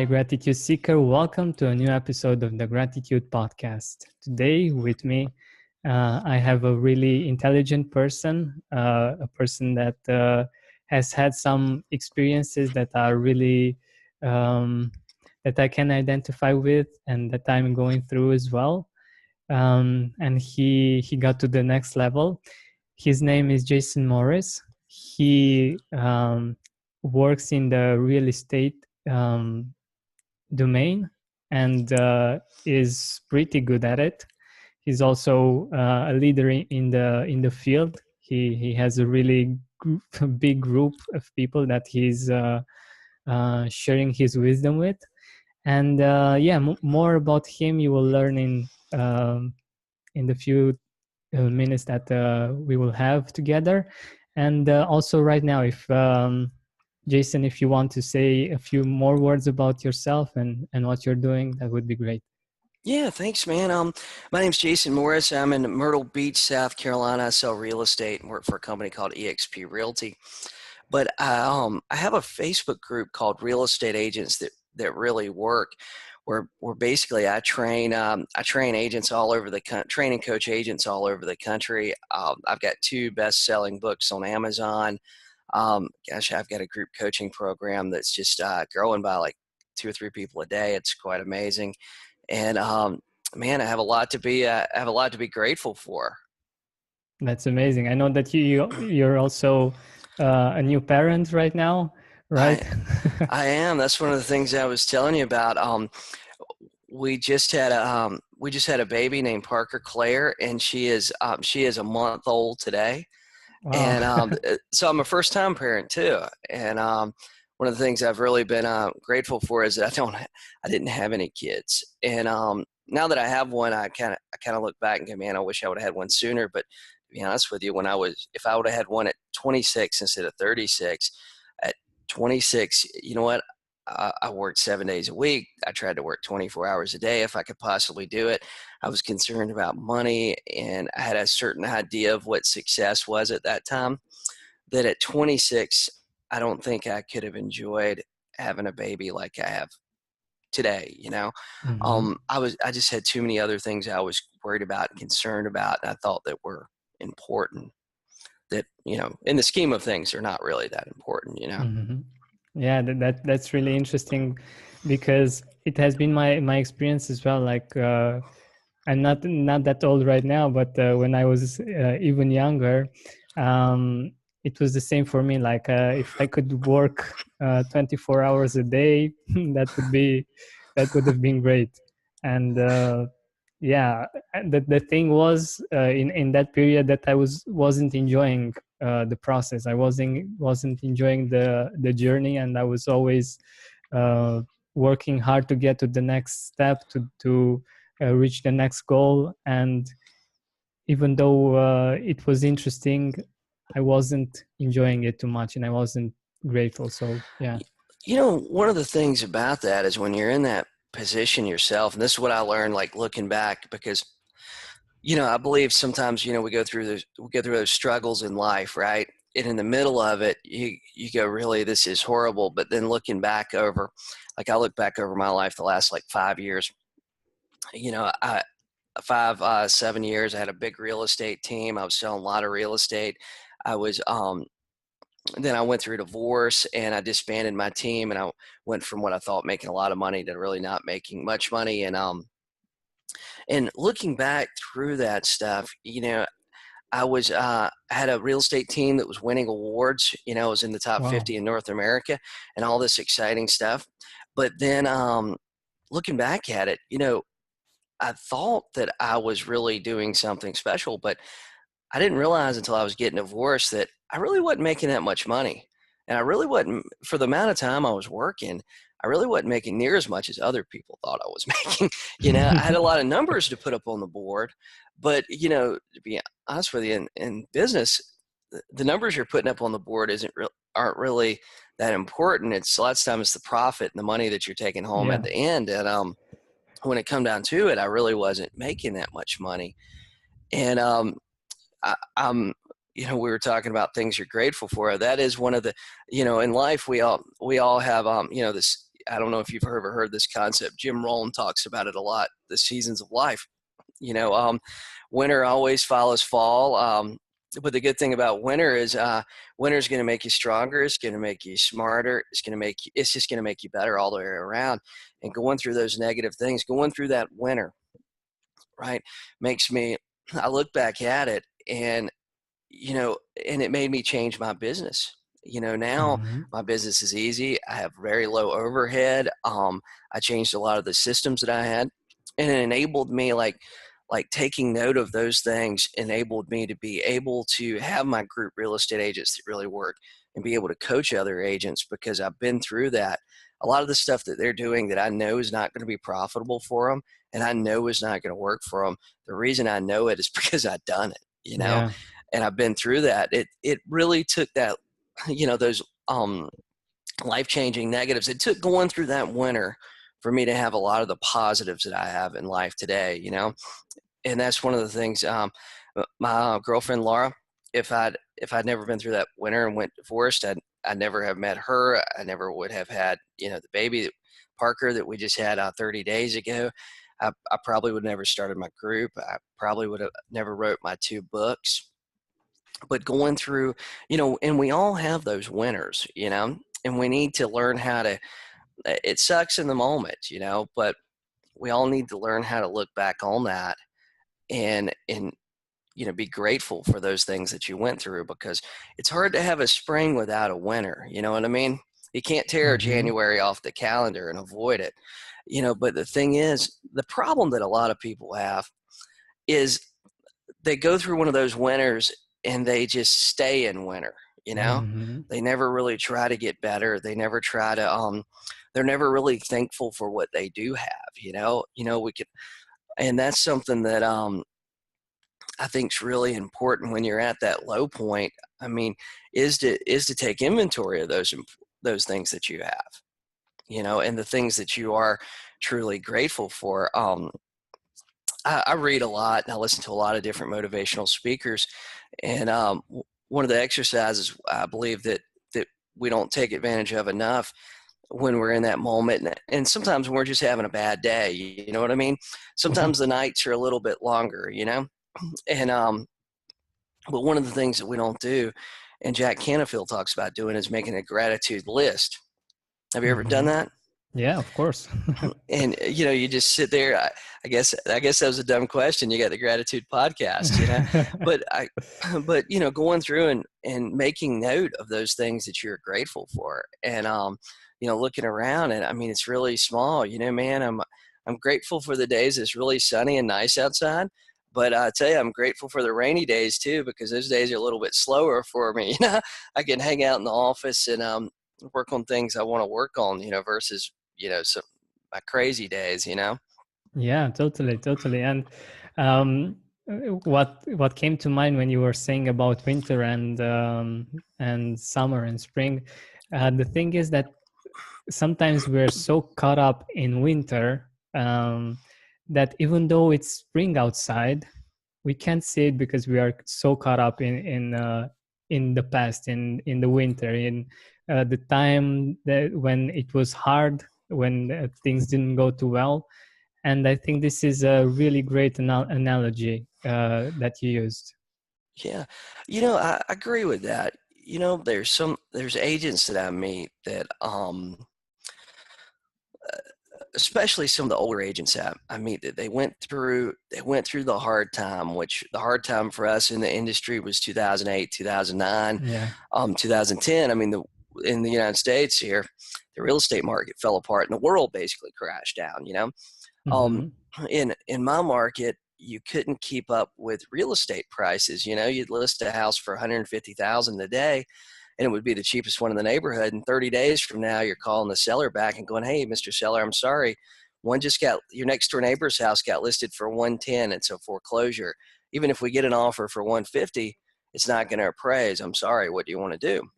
Hi, Gratitude Seeker. Welcome to a new episode of the Gratitude Podcast. Today, with me, I have a really intelligent person, a person that has had some experiences that are really that I can identify with and that I'm going through as well. And he got to the next level. His name is Jason Morris. He works in the real estate domain and is pretty good at it. He's also a leader in the field. He has a really big group of people that he's sharing his wisdom with. And more about him you will learn in the few minutes that we will have together. And also right now, if Jason, if you want to say a few more words about yourself and what you're doing, that would be great. Yeah, thanks, man. My name's Jason Morris. I'm in Myrtle Beach, South Carolina. I sell real estate and work for a company called eXp Realty. But I have a Facebook group called Real Estate Agents that really work. Where basically I train agents all over the train and coach agents all over the country. I've got 2 best-selling books on Amazon. I've got a group coaching program that's just growing by like 2 or 3 people a day. It's quite amazing. And man, I have a lot to be grateful for. That's amazing. I know that you're also a new parent right now, right? I am. That's one of the things I was telling you about. We just had a baby named Parker Claire, and she is a month old today. Wow. And so I'm a first time parent too. And one of the things I've really been grateful for is that I didn't have any kids. And now that I have one, I kind of look back and go, man, I wish I would have had one sooner. But to be honest with you, if I would have had one at 26 instead of 36, at 26, you know what? I worked 7 days a week. I tried to work 24 hours a day if I could possibly do it. I was concerned about money, and I had a certain idea of what success was at that time. That at 26, I don't think I could have enjoyed having a baby like I have today. Mm-hmm. I just had too many other things I was worried about and concerned about, and I thought that were important. That in the scheme of things, they're not really that important. Mm-hmm. Yeah, that's really interesting, because it has been my experience as well. Like I'm not that old right now, but when I was even younger, it was the same for me. Like if I could work 24 hours a day, that would have been great. And the thing was in that period that I wasn't enjoying the process. I wasn't enjoying the journey, and I was always working hard to get to the next step, to reach the next goal. And even though it was interesting, I wasn't enjoying it too much, and I wasn't grateful. So yeah. One of the things about that is when you're in that position yourself, and this is what I learned, like looking back, because I believe sometimes we go through those struggles in life, right? And in the middle of it, you go, really, this is horrible. But then looking back over, like I look back over my life, the last like 5 years, 7 years, I had a big real estate team. I was selling a lot of real estate. I was then I went through a divorce, and I disbanded my team, and I went from what I thought making a lot of money to really not making much money. And looking back through that stuff, I had a real estate team that was winning awards. I was in the top Wow. 50 in North America, and all this exciting stuff. But then looking back at it, I thought that I was really doing something special, but I didn't realize until I was getting divorced that I really wasn't making that much money. And I really wasn't, for the amount of time I was working, I really wasn't making near as much as other people thought I was making. I had a lot of numbers to put up on the board, but, to be honest with you, in business, the numbers you're putting up on the board aren't really that important. It's a lot of times it's the profit and the money that you're taking home at the end. And when it come down to it, I really wasn't making that much money. And I'm we were talking about things you're grateful for. That is one of the, in life, we all have, this I don't know if you've ever heard this concept. Jim Rohn talks about it a lot, the seasons of life. Winter always follows fall. But the good thing about winter is winter is going to make you stronger. It's going to make you smarter. It's just going to make you better all the way around. And going through those negative things, going through that winter, right, I look back at it and and it made me change my business. Now Mm-hmm. my business is easy. I have very low overhead. I changed a lot of the systems that I had, and it enabled me, like taking note of those things enabled me to be able to have my group real estate agents that really work and be able to coach other agents, because I've been through that. A lot of the stuff that they're doing that I know is not going to be profitable for them, and I know is not going to work for them. The reason I know it is because I've done it. Yeah. And I've been through that. It really took that, those life-changing negatives. It took going through that winter for me to have a lot of the positives that I have in life today. And that's one of the things. My girlfriend Laura, if I'd never been through that winter and went divorced, I'd never have met her. I never would have had the baby Parker that we just had 30 days ago. I probably would have never started my group. I probably would have never wrote my 2 books. But going through, and we all have those winners, and we need to learn how to. It sucks in the moment, but we all need to learn how to look back on that and be grateful for those things that you went through, because it's hard to have a spring without a winter. You know what I mean? You can't tear Mm-hmm. January off the calendar and avoid it. But the thing is, the problem that a lot of people have is they go through one of those winters and they just stay in winter. Mm-hmm. They never really try to get better. They never try to they're never really thankful for what they do have. We could, and that's something that I think is really important when you're at that low point. I mean, is to take inventory of those things that you have, and the things that you are truly grateful for. I read a lot and I listen to a lot of different motivational speakers, and one of the exercises I believe that we don't take advantage of enough when we're in that moment, and sometimes when we're just having a bad day, you know what I mean? Sometimes the nights are a little bit longer, and but one of the things that we don't do, and Jack Canfield talks about doing, is making a gratitude list. Have you ever done Mm-hmm. that? Yeah, of course. And you just sit there. I guess that was a dumb question. You got the gratitude podcast, but but going through and making note of those things that you're grateful for, and looking around, and I mean, it's really small, man. I'm grateful for the days it's really sunny and nice outside, but I tell you, I'm grateful for the rainy days too, because those days are a little bit slower for me. I can hang out in the office and work on things I want to work on, versus some my crazy days. Yeah, totally. And um, what came to mind when you were saying about winter and summer and spring, the thing is that sometimes we're so caught up in winter that even though it's spring outside, we can't see it because we are so caught up in the past, in the winter, in the time that when it was hard, when things didn't go too well. And I think this is a really great analogy that you used. Yeah, I agree with that. There's agents that I meet that especially some of the older agents I meet, that they went through the hard time, which the hard time for us in the industry was 2008, 2009, Yeah. 2010. I mean, in the United States here, the real estate market fell apart and the world basically crashed down. Um, Mm-hmm. in my market, you couldn't keep up with real estate prices. You'd list a house for 150,000 a day, and it would be the cheapest one in the neighborhood. And 30 days from now, you're calling the seller back and going, "Hey, Mr. Seller, I'm sorry. Your next door neighbor's house got listed for 110. It's a foreclosure. Even if we get an offer for 150, it's not going to appraise. I'm sorry. What do you want to do?"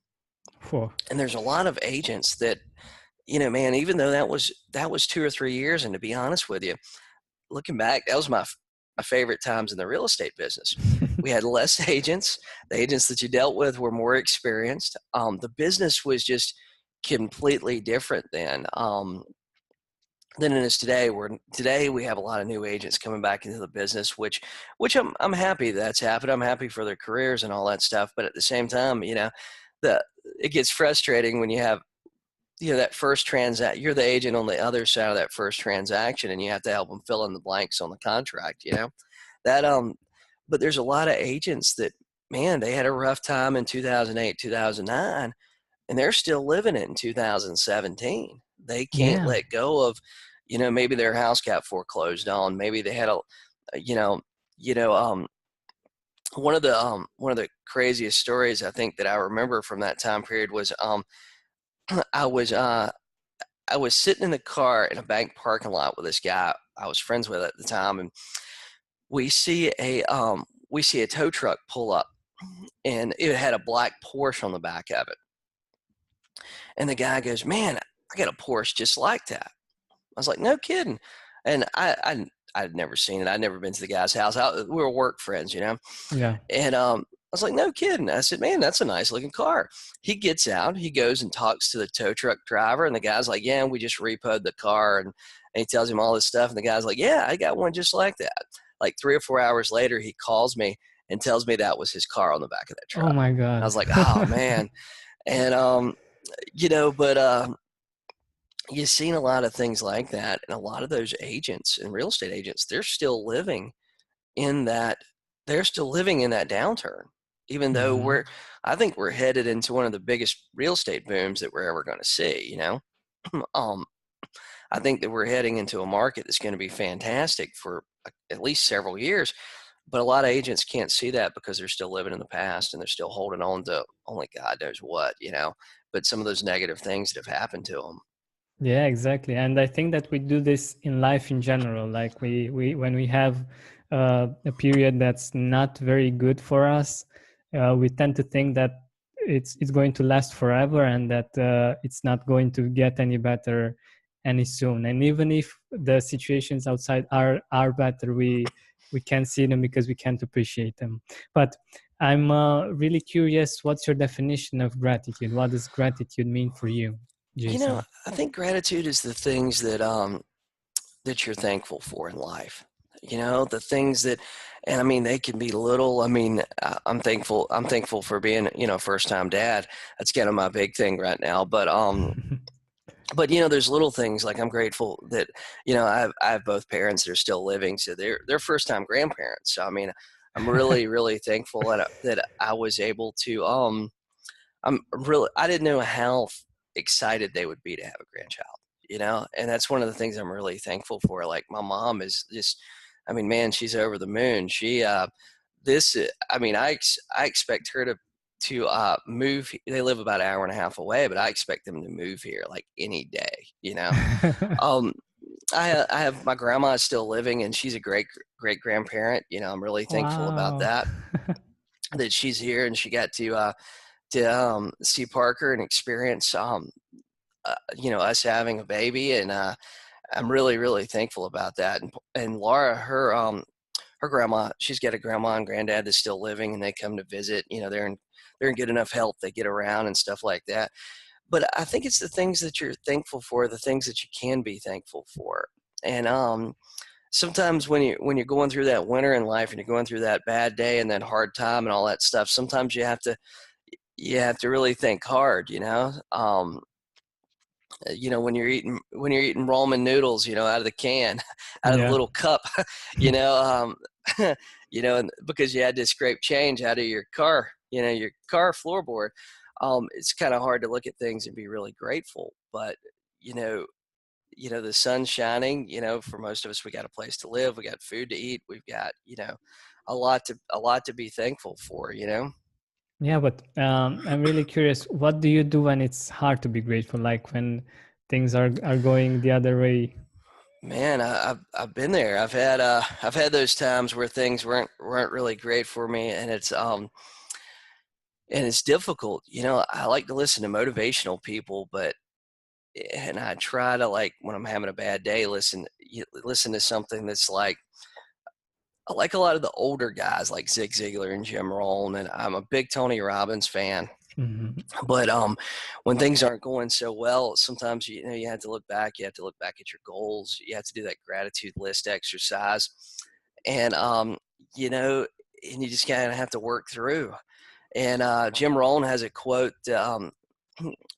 Whew. And there's a lot of agents that, man, even though that was 2 or 3 years, and to be honest with you, looking back, that was my favorite times in the real estate business. We had less agents. The agents that you dealt with were more experienced. The business was just, completely different then. Than it is today. Where today we have a lot of new agents coming back into the business, which I'm happy that's happened. I'm happy for their careers and all that stuff. But at the same time, the it gets frustrating when you have that first transact. You're the agent on the other side of that first transaction, and you have to help them fill in the blanks on the contract. That but there's a lot of agents that, man, they had a rough time in 2008, 2009, and they're still living it in 2017. They can't Yeah. let go of, maybe their house got foreclosed on. Maybe they had you know, you know, one of the craziest stories I think that I remember from that time period was I was I was sitting in the car in a bank parking lot with this guy I was friends with at the time, and we see a tow truck pull up, and it had a black Porsche on the back of it. And the guy goes, "Man, I got a Porsche just like that." I was like, "No kidding." And I'd never seen it. I'd never been to the guy's house. We were work friends. Yeah. And I was like, "No kidding." I said, "Man, that's a nice looking car." He gets out, he goes and talks to the tow truck driver, and the guy's like, "Yeah, we just repoed the car," and he tells him all this stuff, and the guy's like, "Yeah, I got one just like that." Like 3 or 4 hours later, he calls me and tells me that was his car on the back of that Oh truck. my I God. was like, "Oh man." And but you've seen a lot of things like that, and a lot of those agents and real estate agents, in that they're still living in that downturn, even though Hmm. I think we're headed into one of the biggest real estate booms that we're ever going to see. um I think that we're heading into a market that's going to be fantastic for at least several years, but a lot of agents can't see that because they're still living in the past, and they're still holding on to only God knows what, but some of those negative things that have happened to them. Yeah, exactly. And I think that we do this in life in general. Like we when we have a period that's not very good for us, we tend to think that it's going to last forever, and that it's not going to get any better any soon. And even if the situations outside are better, we can't see them because we can't appreciate them. But I'm really curious, what's your definition of gratitude? What does gratitude mean for you, Jason? I think gratitude is the things that you're thankful for in life. The things that, and I mean, they can be little. I mean, I'm thankful. I'm thankful for being, first time dad. That's kind of my big thing right now. But there's little things like I'm grateful that, I have both parents that are still living, so they're first time grandparents. So I mean, I'm really really thankful that I was able to. I didn't know how excited they would be to have a grandchild, and that's one of the things I'm really thankful for. Like my mom is just, I mean, man, she's over the moon. I mean, I expect her to move. They live about an hour and a half away, but I expect them to move here like any day. Um, I have my grandma is still living, and she's a great grandparent. I'm really thankful about Wow. that she's here, and she got to see Parker and experience us having a baby, and I'm really really thankful about that. And Laura, her grandma, she's got a grandma and granddad that's still living, and they come to visit. They're in good enough health, they get around and stuff like that. But I think it's the things that you're thankful for, the things that you can be thankful for. And sometimes when you're going through that winter in life, and you're going through that bad day and that hard time and all that stuff, sometimes you have to really think hard. When you're eating ramen noodles, out of the can, out of the Yeah. little cup, you know, and because you had to scrape change out of your car, your car floorboard. It's kind of hard to look at things and be really grateful, but you know, the sun's shining. For most of us, we got a place to live, we got food to eat, we've got, a lot to be thankful for. Yeah, but I'm really curious, what do you do when it's hard to be grateful? Like when things are going the other way? Man, I've been there. I've had those times where things weren't really great for me, and it's difficult. I like to listen to motivational people, and I try to, like, when I'm having a bad day, listen to something that's like, I like a lot of the older guys like Zig Ziglar and Jim Rohn, and I'm a big Tony Robbins fan. Hmm. But when things aren't going so well, sometimes you have to look back. You have to look back at your goals. You have to do that gratitude list exercise, and you know, and you just kind of have to work through. And Jim Rohn has a quote: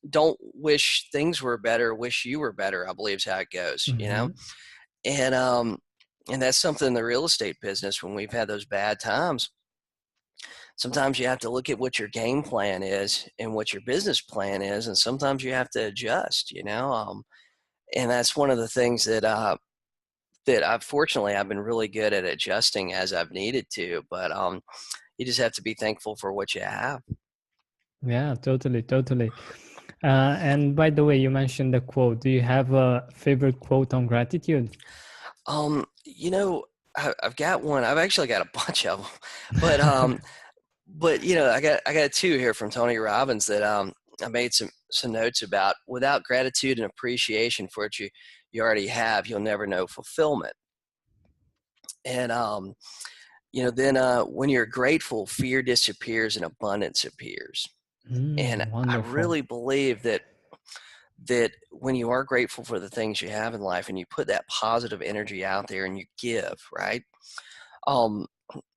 "Don't wish things were better, wish you were better." I believe is how it goes. Hmm. And and that's something in the real estate business. When we've had those bad times, sometimes you have to look at what your game plan is and what your business plan is, and sometimes you have to adjust. And that's one of the things that I've been really good at adjusting as I've needed to. But you just have to be thankful for what you have. Yeah, totally, totally. And by the way, you mentioned the quote. Do you have a favorite quote on gratitude? You know, I've got one. I've actually got a bunch of them, but I got two here from Tony Robbins that I made some notes about. Without gratitude and appreciation for what you already have, you'll never know fulfillment. And then when you're grateful, fear disappears and abundance appears. And I Wonderful. really believe that when you are grateful for the things you have in life and you put that positive energy out there and you give, right? Um,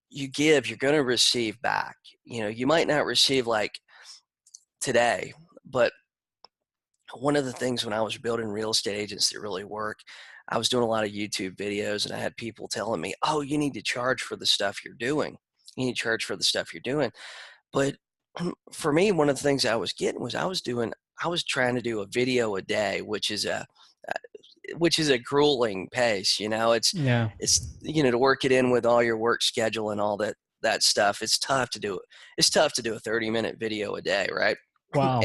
you give, you're going to receive back. You might not receive like today, but one of the things when I was building real estate agents that really work, I was doing a lot of YouTube videos and I had people telling me, "Oh, you need to charge for the stuff you're doing. You need to charge for the stuff you're doing." But for me, one of the things I was getting was I was trying to do a video a day, which is a grueling pace. Yeah. It's to work it in with all your work schedule and all that stuff. It's tough to do it. It's tough to do a 30-minute video a day, right? Wow.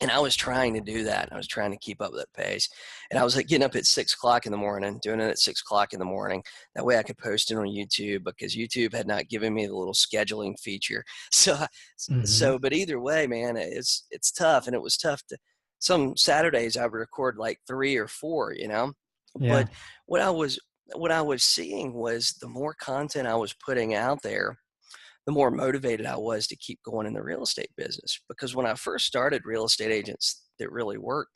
And I was trying to do that. I was trying to keep up with that pace. And I was like getting up at 6 o'clock in the morning, doing it at 6 o'clock in the morning. That way I could post it on YouTube because YouTube had not given me the little scheduling feature. So, Hmm. but either way, man, it's tough. And it was tough some Saturdays I would record like 3 or 4. Yeah. But what I was, what I was seeing was the more content I was putting out there, the more motivated I was to keep going in the real estate business. Because when I first started Real Estate Agents That Really Work,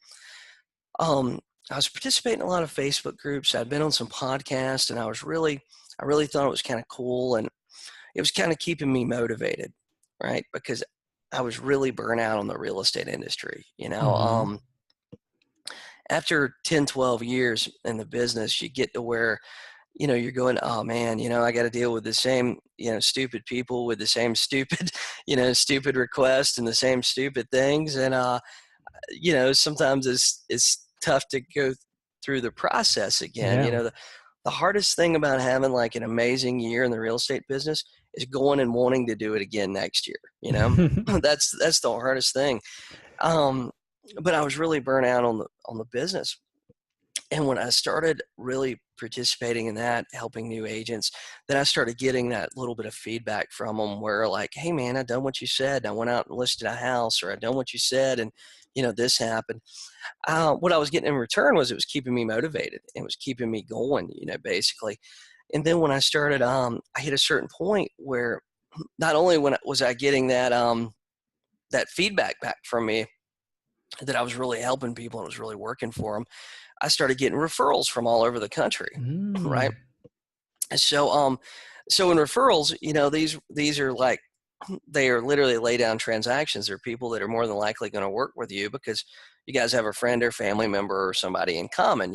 um, I was participating in a lot of Facebook groups. I'd been on some podcasts, and I really thought it was kind of cool, and it was kind of keeping me motivated, right? Because I was really burnt out on the real estate industry. Hmm. After 10, 12 years in the business, you get to where you're going, oh man, I got to deal with the same, stupid people with the same stupid, stupid requests and the same stupid things. And, sometimes it's tough to go through the process again. Yeah. The hardest thing about having like an amazing year in the real estate business is going and wanting to do it again next year. That's the hardest thing. Um, but I was really burnt out on the business. And when I started really participating in that, helping new agents, then I started getting that little bit of feedback from them where like, hey man, I done what you said. I went out and listed a house, or I done what you said, and this happened. What I was getting in return was it was keeping me motivated. It was keeping me going, basically. And then when I started, I hit a certain point where not only was I getting that feedback back from me that I was really helping people and it was really working for them, I started getting referrals from all over the country, right? Mm. So so in referrals, these are like, they are literally lay down transactions. They're people that are more than likely going to work with you because you guys have a friend or family member or somebody in common.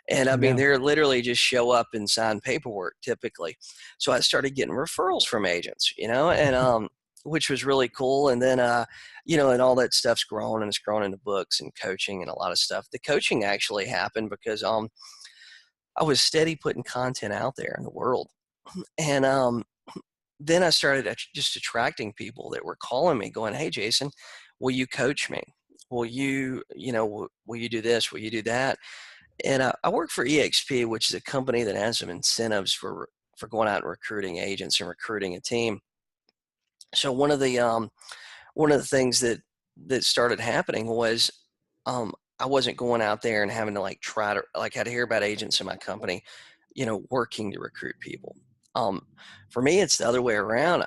And I mean, Yeah. they're literally just show up and sign paperwork typically. So I started getting referrals from agents, and which was really cool. And then and all that stuff's grown, and it's grown into books and coaching and a lot of stuff. The coaching actually happened because I was steady putting content out there in the world. And then I started just attracting people that were calling me going, "Hey Jason, will you coach me? Will you do this? Will you do that?" And I work for EXP, which is a company that has some incentives for going out and recruiting agents and recruiting a team. So one of the things that started happening was I wasn't going out there and having to like try to like I'd hear about agents in my company, working to recruit people. Um, for me, it's the other way around.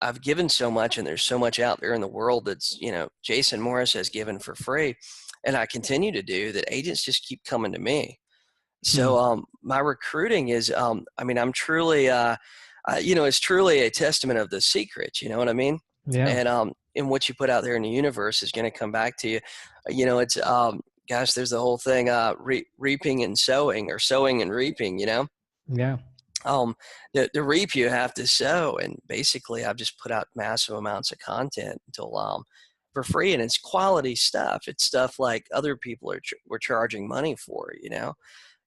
I've given so much, and there's so much out there in the world that's, Jason Morris has given for free, and I continue to do that. Agents just keep coming to me. Hmm. So my recruiting is, I'm truly, it's truly a testament of the secret. You know what I mean? Yeah. And what you put out there in the universe is going to come back to you. It's gosh, there's the whole thing, reaping and sowing, or sowing and reaping. Yeah. Um, the reap you have to sow, and basically I've just put out massive amounts of content until for free, and it's quality stuff. It's stuff like other people were charging money for.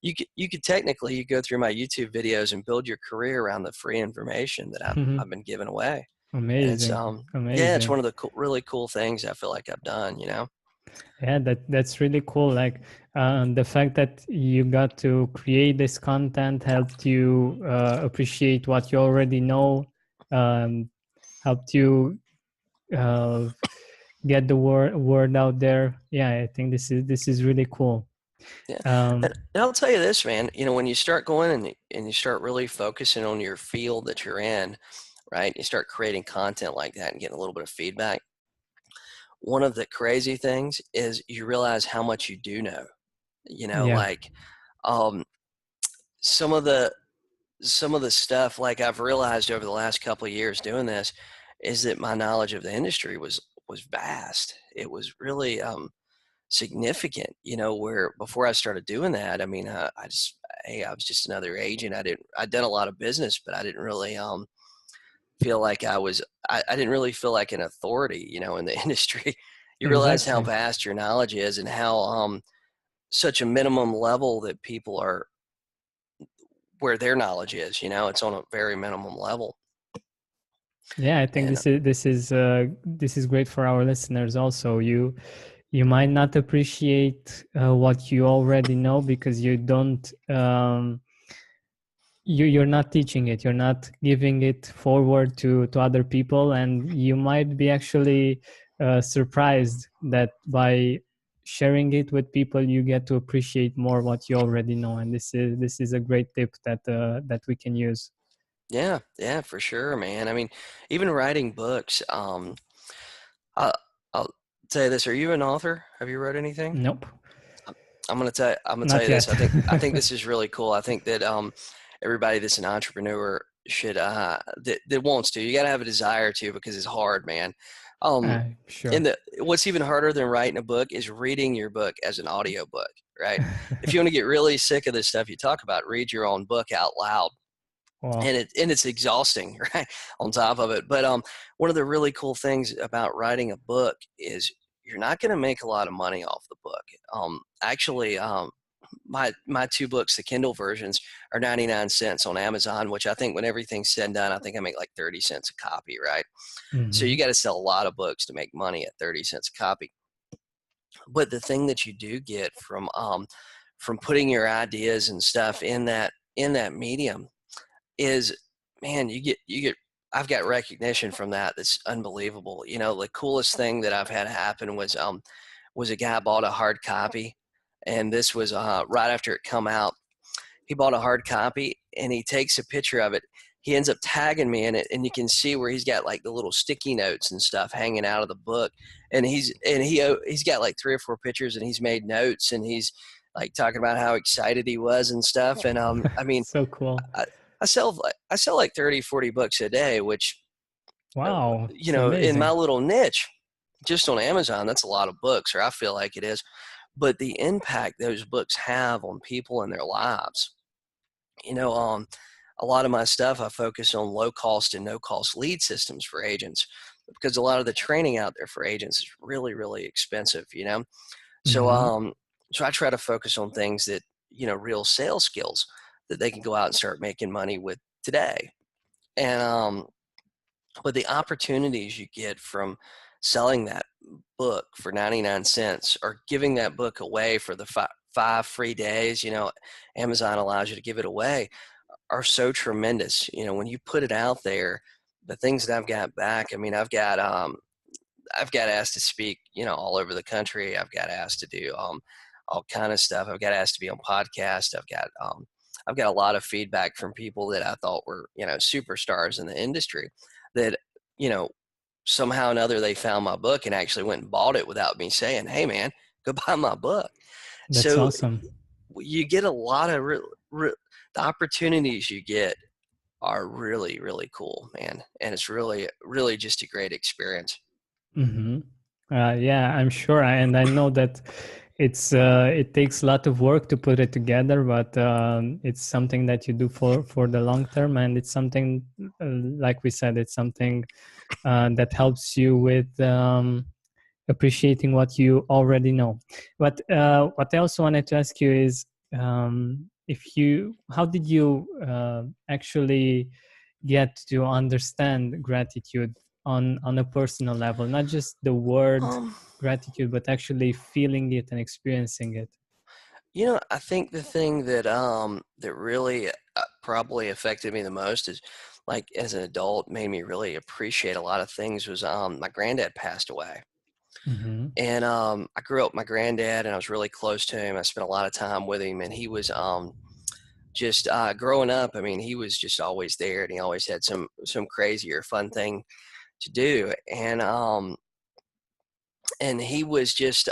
You could technically, you go through my YouTube videos and build your career around the free information that I've been giving away. And it's Amazing. yeah, it's Amazing. one of the really cool things I feel like I've done. Yeah, that's really cool. Like the fact that you got to create this content helped you appreciate what you already know, um, helped you uh, get the word out there. Yeah, I think this is really cool. Yeah. Um, And I'll tell you this, man, when you start going and you start really focusing on your field that you're in, right? You start creating content like that and getting a little bit of feedback. One of the crazy things is you realize how much you do know. yeah. Like um, some of the stuff, like I've realized over the last couple of years doing this, is that my knowledge of the industry was vast. It was really significant. Where before I started doing that, I was just another agent. I'd done a lot of business, but I didn't really feel like I didn't really feel like an authority, in the industry. You realize how Exactly. vast your knowledge is, and how such a minimum level that people are, where their knowledge is. It's on a very minimum level. Yeah, I think And this is great for our listeners also. You might not appreciate what you already know because you don't you're not teaching it, you're not giving it forward to other people, and you might be actually surprised that by sharing it with people you get to appreciate more what you already know. And this is a great tip that we can use. yeah, for sure, man. Even writing books. I, I'll tell you this: are you an author? Have you read anything? Nope. I'm gonna tell Not you this. yet. I think this is really cool. I think that everybody that's an entrepreneur should that wants to. You got to have a desire to, because it's hard, man. Um, Sure. and what's even harder than writing a book is reading your book as an audio book, right? If you want to get really sick of this stuff you talk about, read your own book out loud. Well, And it's exhausting, right? On top of it. But one of the really cool things about writing a book is you're not going to make a lot of money off the book. Actually, my two books, the Kindle versions, are 99 cents on Amazon, which I think when everything's said and done, I think I make like 30 cents a copy, right? So you mhm. got to sell a lot of books to make money at 30 cents a copy. But the thing that you do get from putting your ideas and stuff in that medium is, man, you get I've got recognition from that that's unbelievable. The coolest thing that I've had happen was a guy bought a hard copy, and this was right after it come out. He bought a hard copy and he takes a picture of it. He ends up tagging me in it, and you can see where he's got like the little sticky notes and stuff hanging out of the book. And he's got like 3 or 4 pictures, and he's made notes, and he's like talking about how excited he was and stuff. And So cool. I, I sell like 30, 40 books a day, which Wow, it's in my amazing. little niche, just on Amazon, that's a lot of books, or I feel like it is. But the impact those books have on people and their lives, a lot of my stuff, I focus on low cost and no cost lead systems for agents, because a lot of the training out there for agents is really, really expensive. So, Hmm. so I try to focus on things that, real sales skills that they can go out and start making money with today. And, but the opportunities you get from selling that book for 99 cents, or giving that book away for the five free days, Amazon allows you to give it away, are so tremendous. When you put it out there, the things that I've got back, I've got asked to speak, all over the country. I've got asked to do all kind of stuff. I've got asked to be on podcasts. I've got a lot of feedback from people that I thought were, superstars in the industry, that somehow or another they found my book and actually went and bought it without me saying, "Hey, man, go buy my book." That's So awesome. you get a lot of the opportunities you get are really, really cool, man. And it's really, really just a great experience. Mm-hmm. Yeah, I'm sure, and I know that it takes a lot of work to put it together, but it's something that you do for the long term, and it's something, like we said, it's something that helps you with appreciating what you already know. But what I also wanted to ask you is, how did you actually get to understand gratitude on a personal level, not just the word Um, gratitude, but actually feeling it and experiencing it? I think the thing that really probably affected me the most is, like, as an adult, made me really appreciate a lot of things was my granddad passed away. Mm-hmm. And I grew up with my granddad, and I was really close to him. I spent a lot of time with him, and he was just growing up. I mean, he was just always there, and he always had some crazy or fun thing to do. And he was just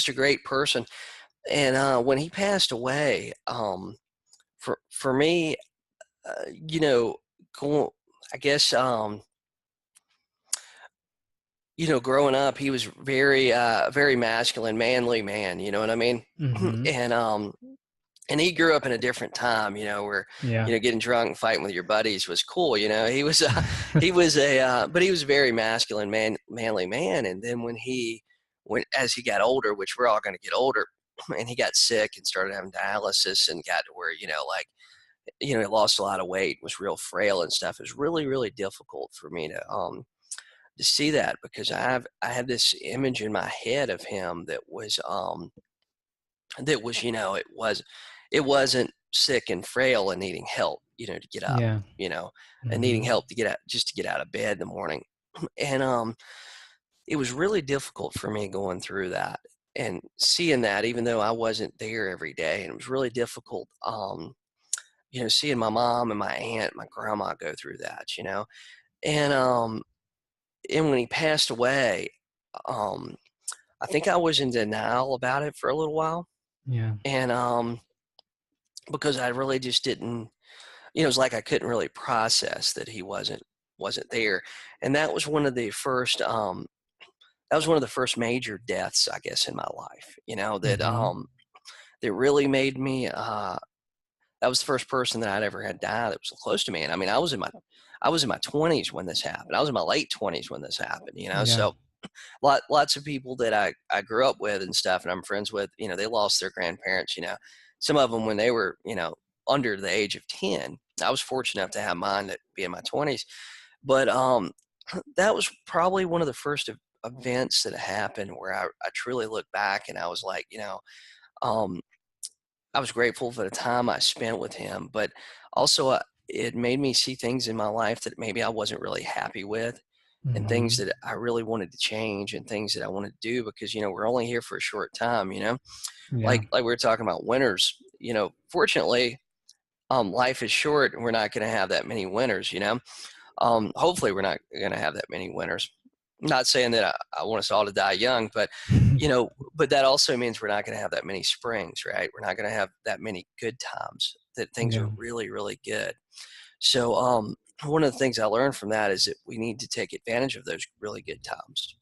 a great person. And when he passed away, for me, you know, go, I guess growing up, he was very masculine, manly man. You know what I mean? Mm-hmm. And he grew up in a different time, where Yeah. getting drunk and fighting with your buddies was cool. But he was a very masculine manly man. And then as he got older, which we're all going to get older, and he got sick and started having dialysis and got to where he lost a lot of weight, was real frail and stuff. It was really, really difficult for me to see that, because I had this image in my head of him that was it wasn't sick and frail and needing help, to get up, Yeah. and needing Mm-hmm. help to get out, just to get out of bed in the morning. And it was really difficult for me going through that and seeing that, even though I wasn't there every day. And it was really difficult, seeing my mom and my aunt, my grandma go through that, and when he passed away, um, I think I was in denial about it for a little while. Yeah. And because I really just didn't, it was like I couldn't really process that he wasn't there. And that was one of the first major deaths, I guess, in my life, Mm-hmm. that really made me that was the first person that I'd ever had die that was close to me. And I mean, I was in my 20s when this happened. I was in my late 20s when this happened, Yeah. so lots of people that I grew up with and stuff, and I'm friends with, they lost their grandparents, some of them when they were, under the age of 10. I was fortunate enough to have mine to be in my 20s. But that was probably one of the first events that happened where I truly looked back, and I was like, um, I was grateful for the time I spent with him, but also it made me see things in my life that maybe I wasn't really happy with, and things Mm-hmm. that I really wanted to change, and things that I wanted to do, because we're only here for a short time, Yeah. like we were talking about winters. Fortunately, life is short, and we're not going to have that many winters. Hopefully we're not going to have that many winters. Not saying that I want us all to die young, but but that also means we're not going to have that many springs, right? We're not going to have that many good times that things are Yeah. really, really good. So one of the things I learned from that is that we need to take advantage of those really good times,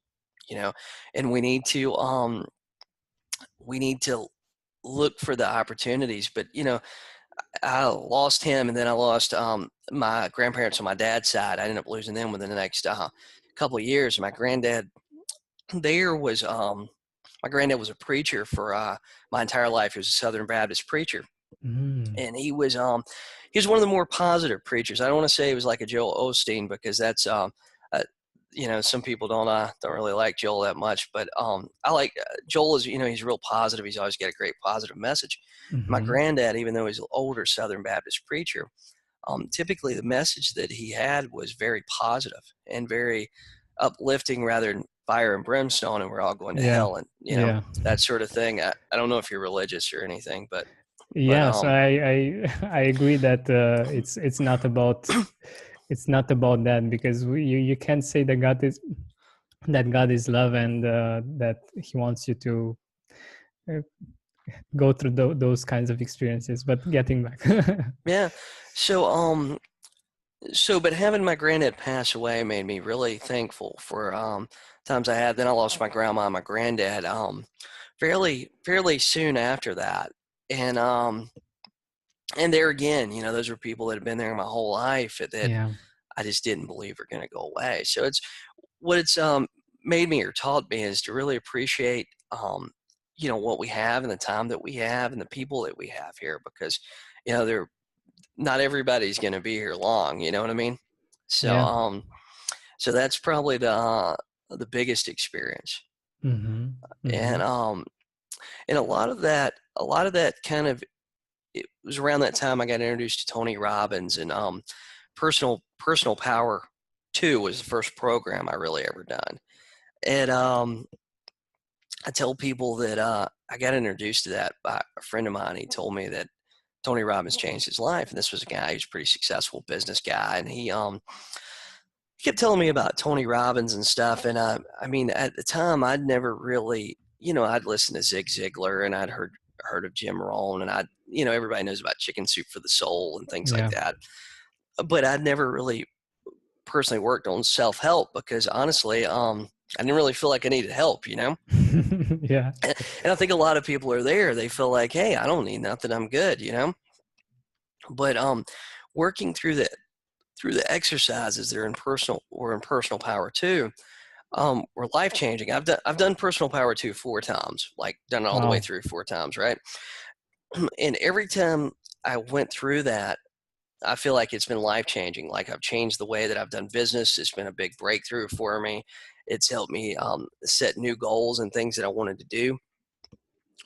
you know, and we need to look for the opportunities. But I lost him, and then I lost my grandparents on my dad's side. I ended up losing them within the next couple of years. My granddad there was my granddad was a preacher for my entire life. He was a Southern Baptist preacher, Mm. and he was one of the more positive preachers. I don't want to say he was like a Joel Osteen, because that's uh, some people don't really like Joel that much, but I like Joel. Is he's real positive. He's always got a great positive message. My Mm-hmm. granddad, even though he's an older Southern Baptist preacher, typically the message that he had was very positive and very uplifting, rather than fire and brimstone and we're all going to Yeah. hell, and Yeah. that sort of thing. I don't know if you're religious or anything, but Yes, I agree that it's not about it's not about that, because you can't say that God is love, and that he wants you to uh, go through those kinds of experiences. But getting back. Yeah. So, but having my granddad pass away made me really thankful for times I had. Then I lost my grandma and my granddad fairly soon after that. And and there again, those were people that had been there my whole life that Yeah. I just didn't believe were going to go away. So it's made me or taught me is to really appreciate what we have and the time that we have and the people that we have here, because they're not everybody's going to be here long. You know what I mean? So Yeah. so that's probably the biggest experience. Mm-hmm. Mm-hmm. And and a lot of that kind of, it was around that time I got introduced to Tony Robbins, and Personal Power 2 was the first program I really ever done. And I tell people that I got introduced to that by a friend of mine. He told me that Tony Robbins changed his life, and this was a guy who's a pretty successful business guy, and he kept telling me about Tony Robbins and stuff. And I mean, at the time, I'd never really, I'd listened to Zig Ziglar, and I'd heard of Jim Rohn, and everybody knows about Chicken Soup for the Soul and things like Yeah. that. But I'd never really personally worked on self help, because honestly, I didn't really feel like I needed help. Yeah. And I think a lot of people are there. They feel like, hey, I don't need nothing. I'm good. But working through the exercises that are in Personal Power 2, were life changing. I've done Personal Power 2 4 times, like done it all the way Wow. through 4 times, right? And every time I went through that, I feel like it's been life changing. Like, I've changed the way that I've done business. It's been a big breakthrough for me. It's helped me set new goals and things that I wanted to do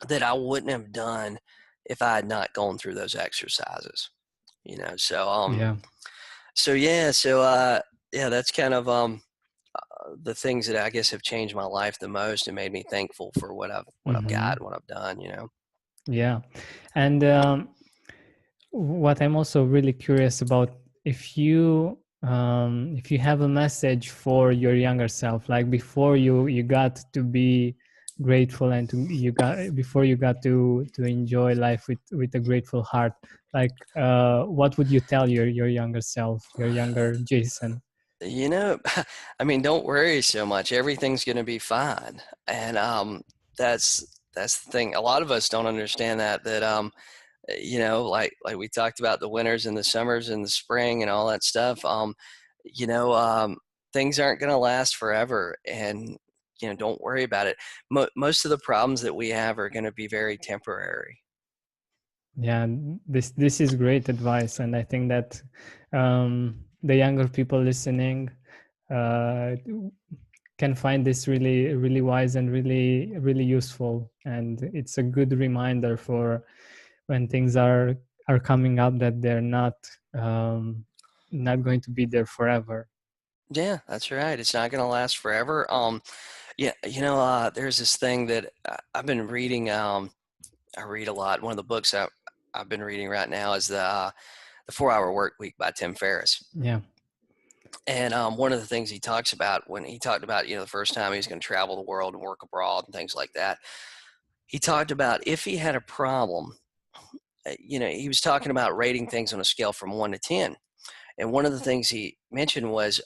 that I wouldn't have done if I had not gone through those exercises. So Yeah. yeah, that's kind of the things that I guess have changed my life the most and made me thankful for what I've Mm-hmm. got and what I've done. Yeah. And what I'm also really curious about, if you have a message for your younger self, like before you got to be grateful, and before you got to enjoy life with a grateful heart, like what would you tell your younger self, your younger Jason? I mean, don't worry so much. Everything's going to be fine. And that's the thing. A lot of us don't understand that like we talked about the winters and the summers and the spring and all that stuff. You know, um, Things aren't going to last forever, and don't worry about it. Most of the problems that we have are going to be very temporary. Yeah, this is great advice, and I think that the younger people listening uh, can find this really really wise and really really useful, and it's a good reminder for when things are coming up, that they're not going to be there forever. Yeah, that's right. It's not going to last forever. Yeah, there's this thing that I've been reading. I read a lot. One of the books I've been reading right now is the 4 Hour Work Week by Tim Ferriss. Yeah. And one of the things he talks about, when he talked about the first time he was going to travel the world and work abroad and things like that, he talked about if he had a problem. He was talking about rating things on a scale from 1 to 10, and one of the things he mentioned was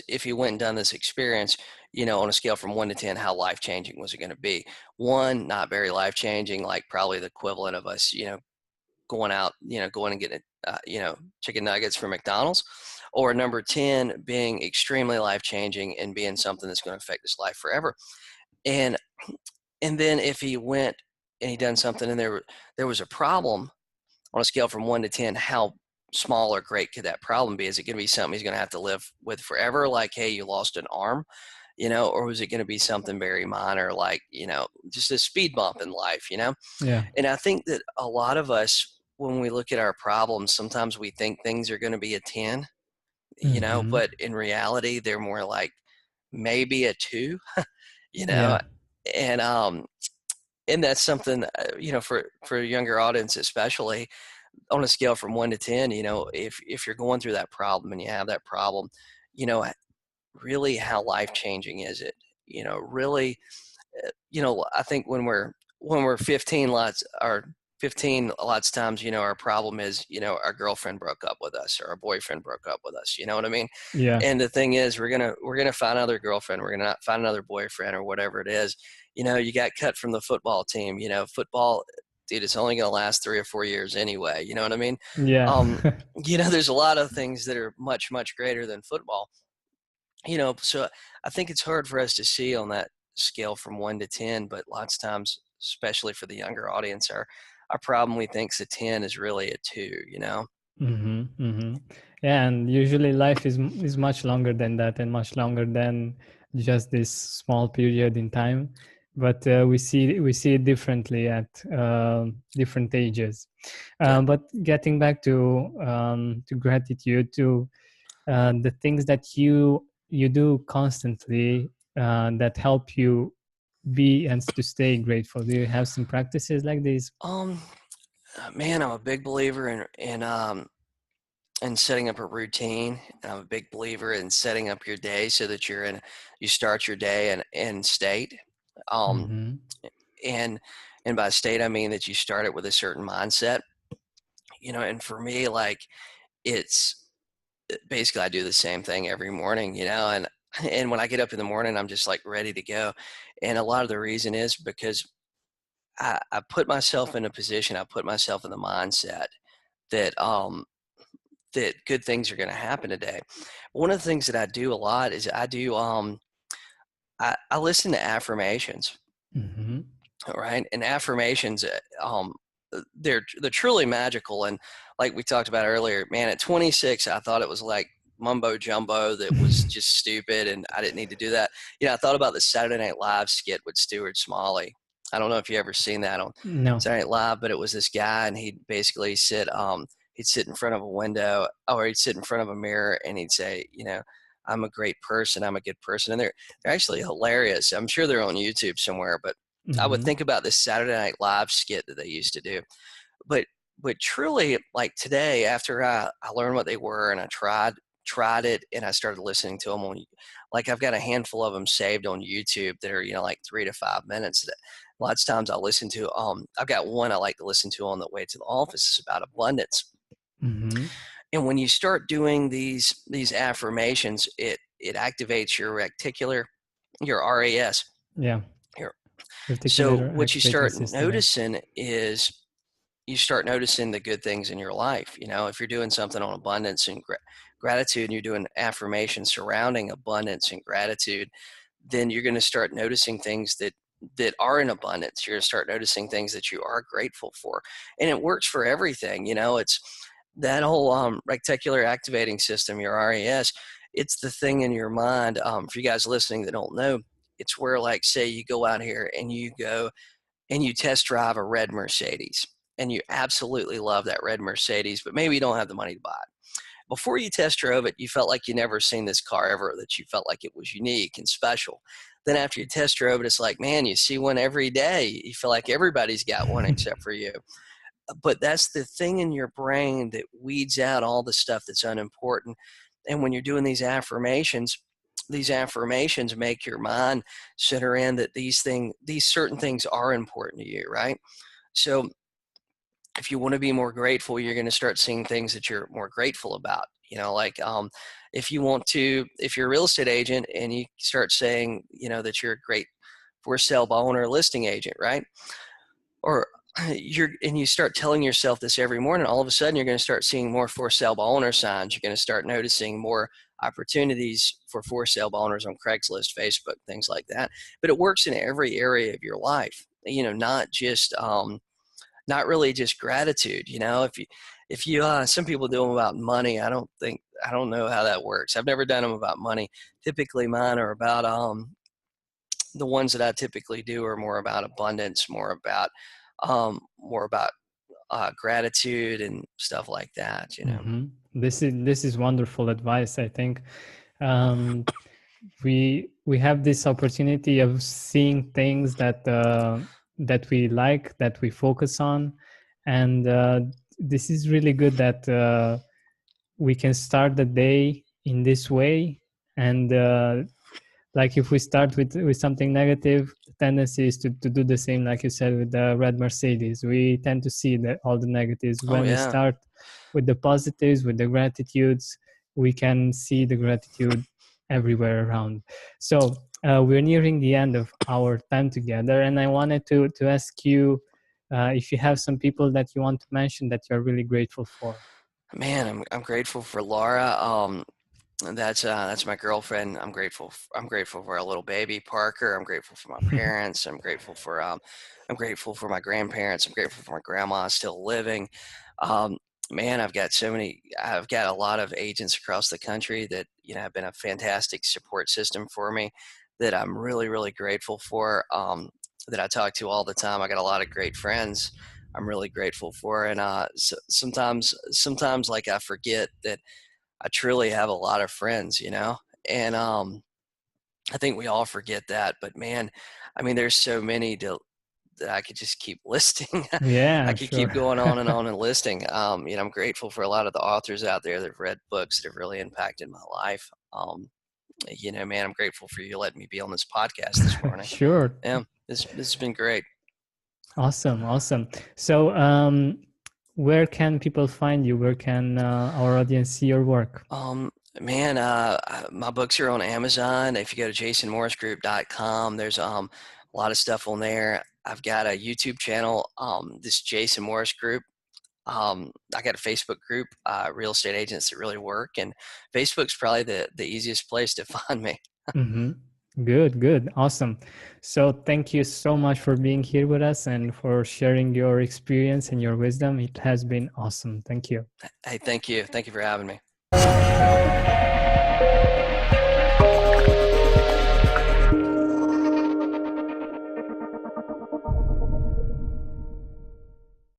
if he went and done this experience, on a scale from 1 to 10, how life changing was it going to be? One, not very life changing, like probably the equivalent of us, going and getting, chicken nuggets from McDonald's, or number 10 being extremely life changing and being something that's going to affect his life forever. And and then if he went and he done something and there was a problem on a scale from 1 to 10, how small or great could that problem be? Is it going to be something he's going to have to live with forever? Like, hey, you lost an arm, or was it going to be something very minor, like, just a speed bump in life? Yeah. And I think that a lot of us, when we look at our problems, sometimes we think things are going to be a 10, Hmm. but in reality, they're more like maybe a 2, you know, Yeah. and, um, and that's something, for a younger audience, especially, on a scale from 1 to 10, if you're going through that problem and you have that problem, you know, really how life changing is it? Really, I think when we're 15 lots or 15 lots of times, our problem is, our girlfriend broke up with us or our boyfriend broke up with us. You know what I mean? Yeah. And the thing is, we're gonna find another girlfriend. We're gonna not find another boyfriend or whatever it is. You got cut from the football team. Football, dude, it's only gonna last 3 or 4 years anyway. You know what I mean? Yeah. Um, there's a lot of things that are much, much greater than football. So I think it's hard for us to see on that scale from 1 to 10, but lots of times, especially for the younger audience, our problem we think's a 10 is really a 2. Mm-hmm, mm-hmm. Yeah, and usually life is much longer than that, and much longer than just this small period in time. But we see it differently at different ages. Yeah. But getting back to gratitude, to the things that you do constantly that help you be and to stay grateful. Do you have some practices like these? Um, Man, I'm a big believer in setting up a routine. I'm a big believer in setting up your day so that you start your day in state. Um, Mm-hmm. and and by state I mean that you start it with a certain mindset. And for me, like, it's basically I do the same thing every morning, and when I get up in the morning, I'm just like ready to go. And a lot of the reason is because I put myself in a position, I put myself in the mindset that that good things are going to happen today. One of the things that I do a lot is I listen to affirmations, Mm-hmm. right? And affirmations, they're truly magical. And like we talked about earlier, man, at 26, I thought it was like mumbo jumbo that was just stupid, and I didn't need to do that. I thought about the Saturday Night Live skit with Stuart Smalley. I don't know if you ever seen that on No. Saturday Night Live, but it was this guy, and he'd basically he'd sit in front of a window, or he'd sit in front of a mirror, and he'd say, I'm a great person, I'm a good person. And they're actually hilarious. I'm sure they're on YouTube somewhere, but I would Mm-hmm. think about this Saturday Night Live skit that they used to do. But truly, like today, after I learned what they were and I tried it, and I started listening to them like I've got a handful of them saved on YouTube that are, like 3 to 5 minutes. That lots of times I listen to. I've got one I like to listen to on the way to the office. It's about abundance. Mm-hmm. And when you start doing these affirmations, it activates your RAS. Yeah. Your So Reticular what you activating start system. Yeah. noticing is you start noticing the good things in your life. If you're doing something on abundance and gratitude, and you're doing affirmations surrounding abundance and gratitude, then you're going to start noticing things that are in abundance. You're going to start noticing things that you are grateful for, and it works for everything. It's that whole reticular activating system, your RAS. It's the thing in your mind. For you guys listening that don't know, it's where, like, say you go out here and you go and you test drive a red Mercedes, and you absolutely love that red Mercedes, but maybe you don't have the money to buy it. Before you test drove it, you felt like you never seen this car ever, that you felt like it was unique and special. Then after you test drove it, it's like, man, you see one every day. You feel like everybody's got one except for you. But that's the thing in your brain that weeds out all the stuff that's unimportant. And when you're doing these affirmations make your mind center in that these certain things are important to you, right? So if you want to be more grateful, you're going to start seeing things that you're more grateful about. Like, if you're a real estate agent and you start saying, that you're a great for sale by owner listing agent, right? Or you start telling yourself this every morning, all of a sudden you're going to start seeing more for sale by owner signs. You're going to start noticing more opportunities for sale by owners on Craigslist, Facebook, things like that. But it works in every area of your life, not really just gratitude. If you some people do them about money. I don't know how that works. I've never done them about money. Typically mine are about the ones that I typically do are more about abundance, more about gratitude and stuff like that. Mm-hmm. This is wonderful advice. I think um, we have this opportunity of seeing things that we like, that we focus on, and this is really good that we can start the day in this way. And like if we start with something negative, the tendency is to do the same, like you said, with the red Mercedes. We tend to see all the negatives. Oh When we yeah. start with the positives, with the gratitudes, we can see the gratitude everywhere around. So we're nearing the end of our time together, and I wanted to ask you if you have some people that you want to mention that you're really grateful for. Man, I'm grateful for Laura. That's my girlfriend. I'm grateful for our little baby Parker. I'm grateful for my parents. I'm grateful for my grandparents. I'm grateful for my grandma still living. Um, Man, I've got a lot of agents across the country that have been a fantastic support system for me. That I'm really really grateful for. That I talk to all the time. I got a lot of great friends. I'm really grateful for, and sometimes like I forget that I truly have a lot of friends, and I think we all forget that. But man, I mean, there's so many that I could just keep listing. I Yeah, could sure. keep going on and listing. I'm grateful for a lot of the authors out there that have read books that have really impacted my life. Man, I'm grateful for you letting me be on this podcast this morning. Sure. Yeah, this has been great. Awesome. So, where can people find you? Where can our audience see your work? Man, my books are on Amazon. If you go to jasonmorrisgroup.com, there's a lot of stuff on there. I've got a YouTube channel, this Jason Morris Group. I got a Facebook group, Real Estate Agents That Really Work, and Facebook's probably the easiest place to find me. Mm-hmm. Good. Awesome. So thank you so much for being here with us and for sharing your experience and your wisdom. It has been awesome. Thank you. Hey, thank you. Thank you for having me.